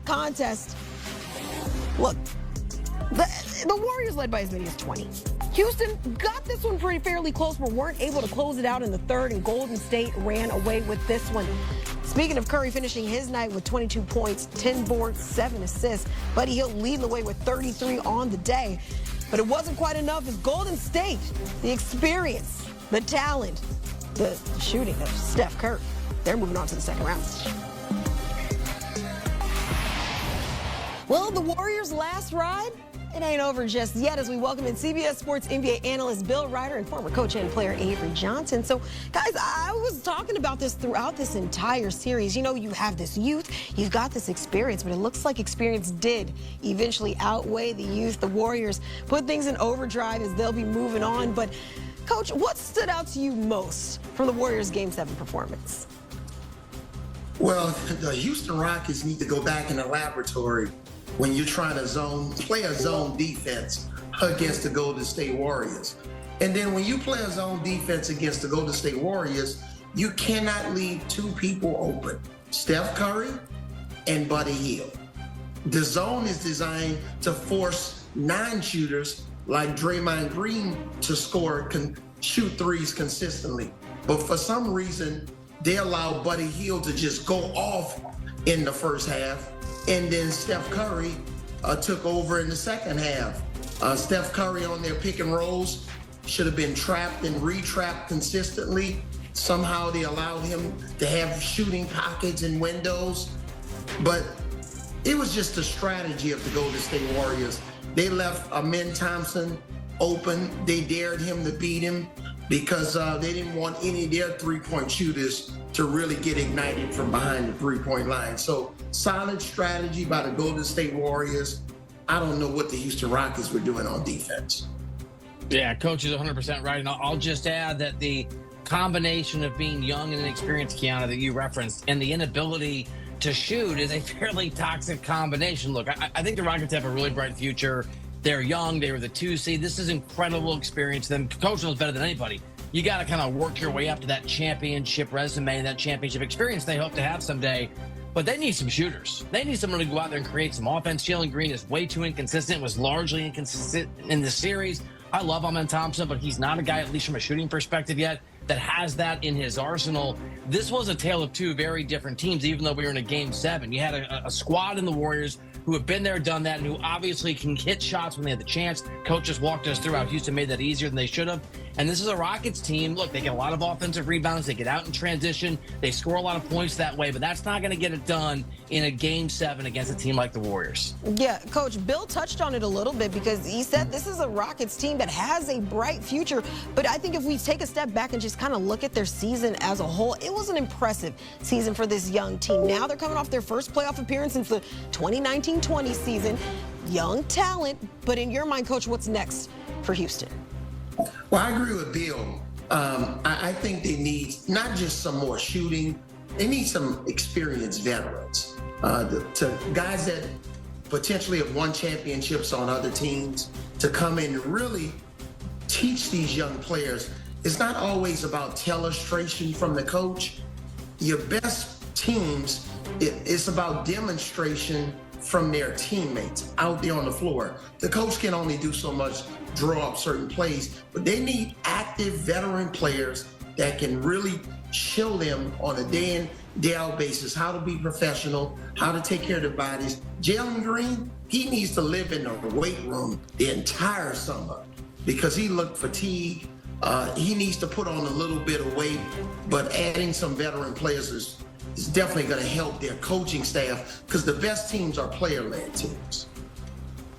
contest. Look, the Warriors led by as many as 20. Houston got this one pretty fairly close, but weren't able to close it out in the third, and Golden State ran away with this one. Speaking of Curry finishing his night with 22 points, 10 boards, 7 assists, Buddy Hield leading the way with 33 on the day. But it wasn't quite enough as Golden State, the experience, the talent, the shooting of Steph Curry, they're moving on to the second round. Well, the Warriors' last ride, it ain't over just yet as we welcome in CBS Sports NBA analyst Bill Ryder and former coach and player Avery Johnson. So, guys, I was talking about this throughout this entire series. You know, you have this youth, you've got this experience, but it looks like experience did eventually outweigh the youth. The Warriors put things in overdrive as they'll be moving on. But, Coach, what stood out to you most from the Warriors' Game 7 performance? Well, the Houston Rockets need to go back in the laboratory when you're trying to play a zone defense against the Golden State Warriors. And then when you play a zone defense against the Golden State Warriors, you cannot leave two people open, Steph Curry and Buddy Hield. The zone is designed to force non-shooters like Draymond Green to shoot threes consistently. But for some reason, they allow Buddy Hield to just go off in the first half. And then Steph Curry took over in the second half. Steph Curry on their pick and rolls should have been trapped and re-trapped consistently. Somehow they allowed him to have shooting pockets and windows. But it was just a strategy of the Golden State Warriors. They left Amen Thompson open. They dared him to beat him because they didn't want any of their three-point shooters to really get ignited from behind the three-point line. So solid strategy by the Golden State Warriors. I don't know what the Houston Rockets were doing on defense. Yeah, Coach is 100% right. And I'll just add that the combination of being young and inexperienced, Kiana, that you referenced, and the inability to shoot is a fairly toxic combination. Look, I think the Rockets have a really bright future. They're young. They were the 2 seed. This is incredible experience. Them Coach knows better than anybody. You got to kind of work your way up to that championship resume and that championship experience they hope to have someday. But they need some shooters. They need someone to go out there and create some offense. Jalen Green is way too inconsistent, was largely inconsistent in the series. I love Amen Thompson, but he's not a guy, at least from a shooting perspective yet, that has that in his arsenal. This was a tale of two very different teams, even though we were in a Game 7. You had a squad in the Warriors who have been there, done that, and who obviously can hit shots when they had the chance. Coach just walked us through how Houston made that easier than they should have. And this is a Rockets team. Look, they get a lot of offensive rebounds. They get out in transition. They score a lot of points that way, but that's not going to get it done in a Game 7 against a team like the Warriors. Yeah, Coach, Bill touched on it a little bit because he said this is a Rockets team that has a bright future. But I think if we take a step back and just kind of look at their season as a whole, it was an impressive season for this young team. Now they're coming off their first playoff appearance since the 2019-20 season. Young talent, but in your mind, Coach, what's next for Houston? Well, I agree with Bill. I think they need not just some more shooting, they need some experienced veterans, to guys that potentially have won championships on other teams, to come in and really teach these young players. It's not always about telestration from the coach. Your best teams, it's about demonstration from their teammates out there on the floor. The coach can only do so much, draw up certain plays, but they need active veteran players that can really show them on a day in, day out basis how to be professional, how to take care of their bodies. Jalen Green, he needs to live in the weight room the entire summer because he looked fatigued. He needs to put on a little bit of weight, but adding some veteran players is definitely going to help their coaching staff because the best teams are player-led teams.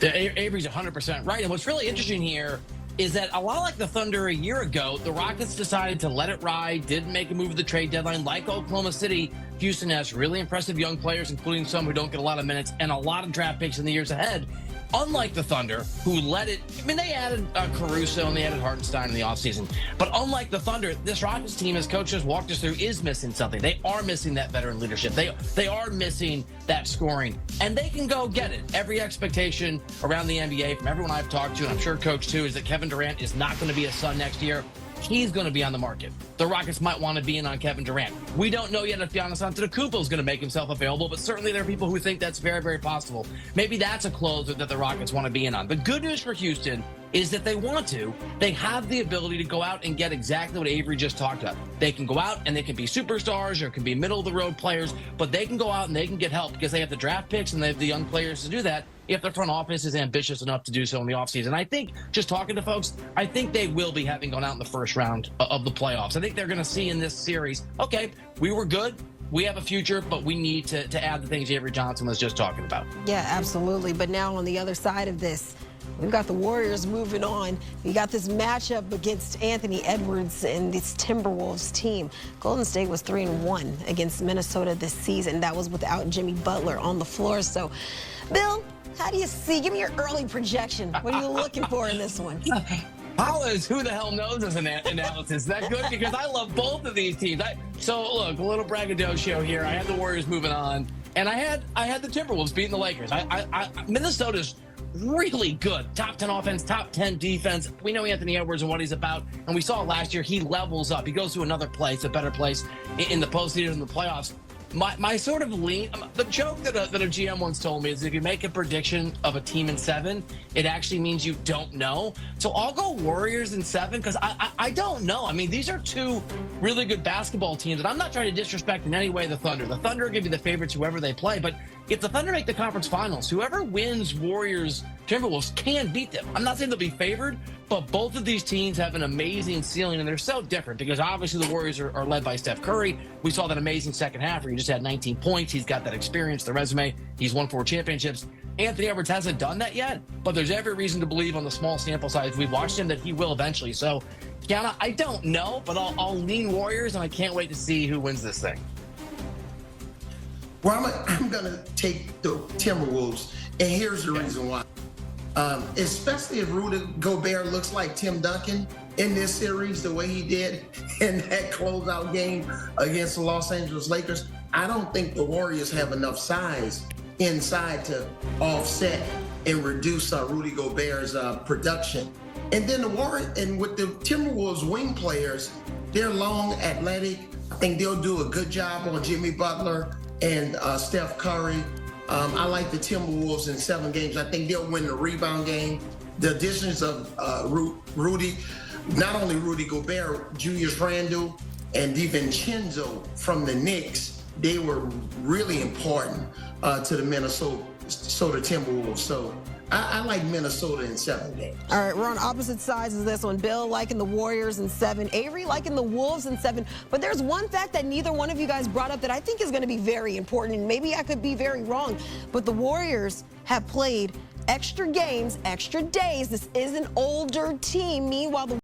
Avery's 100% right. And what's really interesting here is that a lot like the Thunder a year ago, the Rockets decided to let it ride, didn't make a move at the trade deadline. Like Oklahoma City, Houston has really impressive young players, including some who don't get a lot of minutes, and a lot of draft picks in the years ahead. Unlike the Thunder, who let it, I mean, they added Caruso and they added Hartenstein in the offseason. But unlike the Thunder, this Rockets team, as Coach just walked us through, is missing something. They are missing that veteran leadership. They are missing that scoring. And they can go get it. Every expectation around the NBA from everyone I've talked to, and I'm sure Coach too, is that Kevin Durant is not going to be a Sun next year. he's going to be on the market. The Rockets might want to be in on Kevin Durant. We don't know yet if Giannis Antetokounmpo is going to make himself available, but certainly there are people who think that's very, very possible. Maybe that's a closer that the Rockets want to be in on. The good news for Houston is that they want to. They have the ability to go out and get exactly what Avery just talked about. They can go out and they can be superstars or can be middle-of-the-road players, but they can go out and they can get help because they have the draft picks and they have the young players to do that if their front office is ambitious enough to do so in the offseason. I think, just talking to folks, I think they will be having gone out in the first round of the playoffs. I think they're going to see in this series, okay, we were good, we have a future, but we need to add the things Avery Johnson was just talking about. Yeah, absolutely. But now on the other side of this, we've got the Warriors moving on. You got this matchup against Anthony Edwards and this Timberwolves team. Golden State was 3-1 against Minnesota this season. That was without Jimmy Butler on the floor. So, Bill, how do you see? Give me your early projection. What are you looking for in this one? Paula's who the hell knows as an analysis. Is that good? Because I love both of these teams. So look, a little braggadocio here. I had the Warriors moving on, and I had the Timberwolves beating the Lakers. Minnesota's really good. Top 10 offense, top 10 defense. We know Anthony Edwards and what he's about, and we saw last year he levels up. He goes to another place, a better place in the postseason, in the playoffs. My sort of lean, the joke that a GM once told me is if you make a prediction of a team in 7, it actually means you don't know. So I'll go Warriors in 7 because I don't know. I mean, these are two really good basketball teams, and I'm not trying to disrespect in any way the Thunder. The Thunder will give you the favorites whoever they play, but if the Thunder make the conference finals, whoever wins Warriors Timberwolves can beat them. I'm not saying they'll be favored, but both of these teams have an amazing ceiling, and they're so different because obviously the Warriors are led by Steph Curry. We saw that amazing second half where he just had 19 points. He's got that experience, the resume. He's won 4 championships. Anthony Edwards hasn't done that yet, but there's every reason to believe on the small sample size we've watched him that he will eventually. So, Kiana, I don't know, but I'll lean Warriors, and I can't wait to see who wins this thing. Well, I'm going to take the Timberwolves, and here's the reason why. Especially if Rudy Gobert looks like Tim Duncan in this series, the way he did in that closeout game against the Los Angeles Lakers, I don't think the Warriors have enough size inside to offset and reduce Rudy Gobert's production. And then with the Timberwolves wing players, they're long, athletic. I think they'll do a good job on Jimmy Butler and Steph Curry. I like the Timberwolves in 7 games. I think they'll win the rebound game. The additions of Rudy, not only Rudy Gobert, Julius Randle, and DiVincenzo from the Knicks, they were really important to the Minnesota Timberwolves. So I like Minnesota in 7 games. All right, we're on opposite sides of this one. Bill liking the Warriors in 7, Avery liking the Wolves in 7. But there's one fact that neither one of you guys brought up that I think is going to be very important, and maybe I could be very wrong. But the Warriors have played extra games, extra days. This is an older team. Meanwhile, the